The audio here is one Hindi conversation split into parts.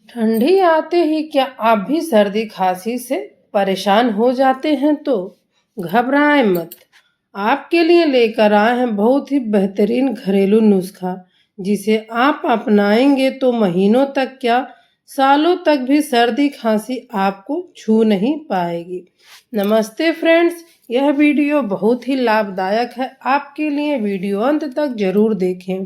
ठंडी आते ही क्या आप भी सर्दी खांसी से परेशान हो जाते हैं? तो घबराएं मत। आपके लिए लेकर आए हैं बहुत ही बेहतरीन घरेलू नुस्खा, जिसे आप अपनाएंगे तो महीनों तक क्या सालों तक भी सर्दी खांसी आपको छू नहीं पाएगी। नमस्ते फ्रेंड्स, यह वीडियो बहुत ही लाभदायक है आपके लिए। वीडियो अंत तक जरूर देखें।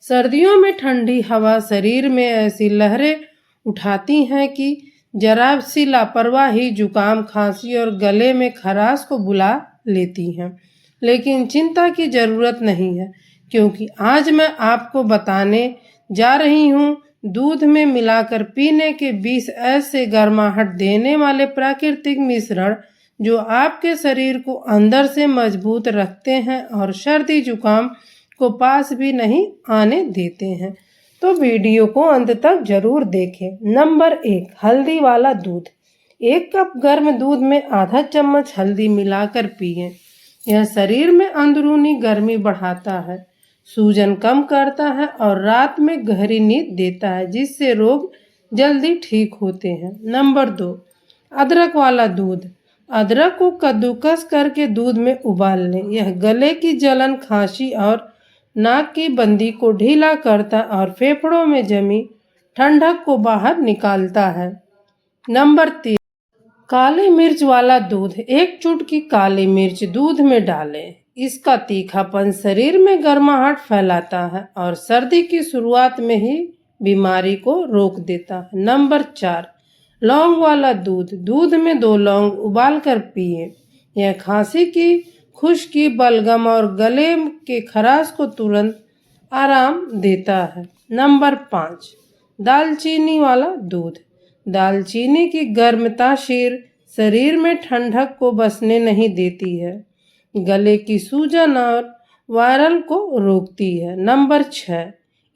सर्दियों में ठंडी हवा शरीर में ऐसी लहरें उठाती हैं कि जरा सी लापरवाही जुकाम, खांसी और गले में खराश को बुला लेती हैं। लेकिन चिंता की जरूरत नहीं है, क्योंकि आज मैं आपको बताने जा रही हूँ दूध में मिलाकर पीने के 20 ऐसे गर्माहट देने वाले प्राकृतिक मिश्रण जो आपके शरीर को अंदर से मजबूत रखते हैं और सर्दी जुकाम को पास भी नहीं आने देते हैं। तो वीडियो को अंत तक जरूर देखें। नंबर 1, हल्दी वाला दूध। 1 कप गर्म दूध में आधा चम्मच हल्दी मिलाकर पिएं। यह शरीर में अंदरूनी गर्मी बढ़ाता है, सूजन कम करता है और रात में गहरी नींद देता है, जिससे रोग जल्दी ठीक होते हैं। नंबर 2, अदरक वाला दूध। अदरक को कद्दूकस करके दूध में उबाल लें। यह गले की जलन, खांसी और नाक की बंदी को ढीला करता और फेफड़ों में जमी ठंडक को बाहर निकालता है। नंबर 3, काली मिर्च वाला दूध। 1 चुटकी काली मिर्च दूध में डालें। इसका तीखापन शरीर में गर्माहट फैलाता है और सर्दी की शुरुआत में ही बीमारी को रोक देता है। नंबर 4, लौंग वाला दूध। दूध में 2 लौंग उबाल कर पिए। यह खांसी की खुश्की, बलगम और गले के खराश को तुरंत आराम देता है। नंबर 5, दालचीनी वाला दूध। दालचीनी की गर्म तासीर शरीर में ठंडक को बसने नहीं देती है, गले की सूजन और वायरल को रोकती है। नंबर 6,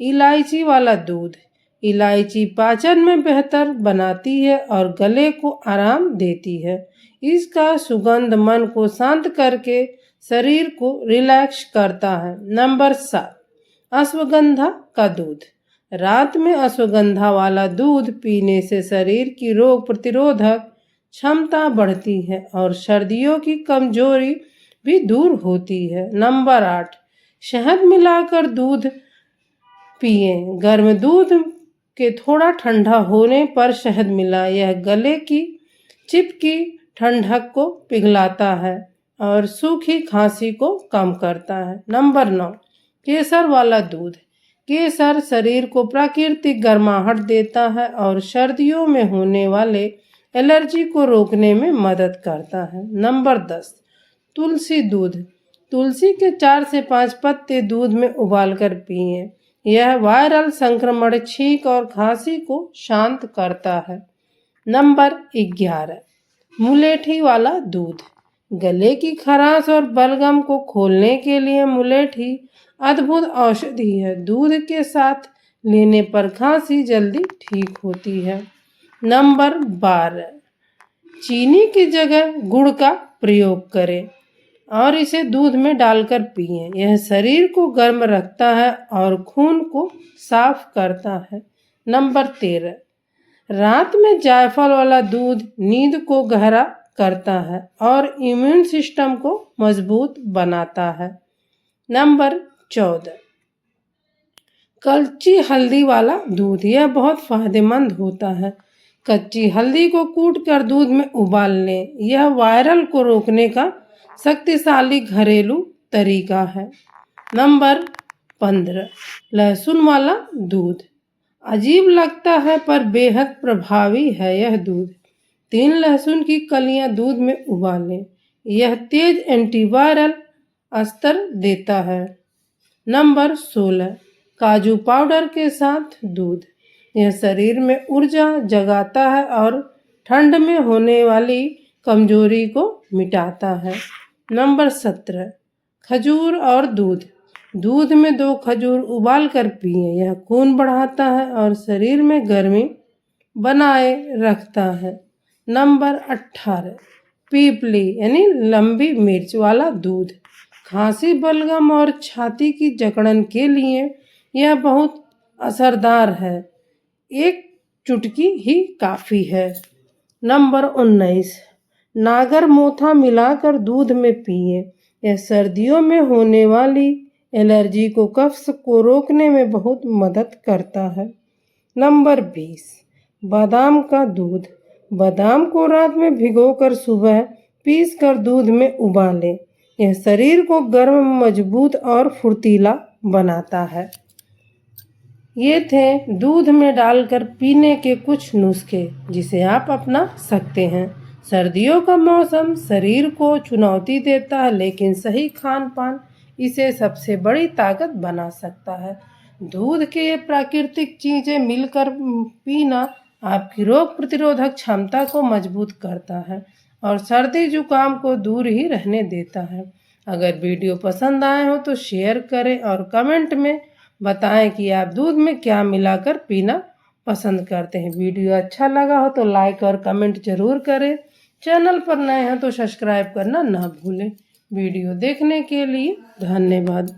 इलायची वाला दूध। इलायची पाचन में बेहतर बनाती है और गले को आराम देती है। इसका सुगंध मन को शांत करके शरीर को रिलैक्स करता है। नंबर 7, अश्वगंधा का दूध। रात में अश्वगंधा वाला दूध पीने से शरीर की रोग प्रतिरोधक क्षमता बढ़ती है और सर्दियों की कमजोरी भी दूर होती है। नंबर 8, शहद मिलाकर दूध पिए। गर्म दूध के थोड़ा ठंडा होने पर शहद मिला। यह गले की चिपकी ठंडक को पिघलाता है और सूखी खांसी को कम करता है। नंबर 9, केसर वाला दूध। केसर शरीर को प्राकृतिक गर्माहट देता है और सर्दियों में होने वाले एलर्जी को रोकने में मदद करता है। नंबर 10, तुलसी दूध। तुलसी के 4 से 5 पत्ते दूध में उबालकर पिएं। यह वायरल संक्रमण, छींक और खांसी को शांत करता है। नंबर 11, मुलेठी वाला दूध। गले की खराश और बलगम को खोलने के लिए मुलेठी अद्भुत औषधि है। दूध के साथ लेने पर खांसी जल्दी ठीक होती है। नंबर 12, चीनी की जगह गुड़ का प्रयोग करें और इसे दूध में डालकर पिएं। यह शरीर को गर्म रखता है और खून को साफ करता है। नंबर 13, रात में जायफल वाला दूध नींद को गहरा करता है और इम्यून सिस्टम को मजबूत बनाता है। नंबर 14, कच्ची हल्दी वाला दूध। यह बहुत फायदेमंद होता है। कच्ची हल्दी को कूटकर दूध में उबाल लें। यह वायरल को रोकने का शक्तिशाली घरेलू तरीका है। नंबर 15, लहसुन वाला दूध। अजीब लगता है पर बेहद प्रभावी है यह दूध। 3 लहसुन की कलियां दूध में उबालें। यह तेज एंटीवायरल असर देता है। नंबर 16, काजू पाउडर के साथ दूध। यह शरीर में ऊर्जा जगाता है और ठंड में होने वाली कमजोरी को मिटाता है। नंबर 17, खजूर और दूध। दूध में 2 खजूर उबाल कर पिए। यह खून बढ़ाता है और शरीर में गर्मी बनाए रखता है। नंबर 18, पीपली यानी लंबी मिर्च वाला दूध। खांसी, बलगम और छाती की जकड़न के लिए यह बहुत असरदार है। 1 चुटकी ही काफ़ी है। नंबर 19, नागर मोथा मिलाकर दूध में पिए। यह सर्दियों में होने वाली एलर्जी को कफ को रोकने में बहुत मदद करता है। नंबर 20, बादाम का दूध। बादाम को रात में भिगोकर सुबह पीसकर दूध में उबालें। यह शरीर को गर्म, मजबूत और फुर्तीला बनाता है। ये थे दूध में डालकर पीने के कुछ नुस्खे जिसे आप अपना सकते हैं। सर्दियों का मौसम शरीर को चुनौती देता है, लेकिन सही खान पान इसे सबसे बड़ी ताकत बना सकता है। दूध के ये प्राकृतिक चीज़ें मिलकर पीना आपकी रोग प्रतिरोधक क्षमता को मजबूत करता है और सर्दी जुकाम को दूर ही रहने देता है। अगर वीडियो पसंद आए हो तो शेयर करें और कमेंट में बताएं कि आप दूध में क्या मिलाकर पीना पसंद करते हैं। वीडियो अच्छा लगा हो तो लाइक और कमेंट जरूर करें। चैनल पर नए हैं तो सब्सक्राइब करना ना भूलें। वीडियो देखने के लिए धन्यवाद।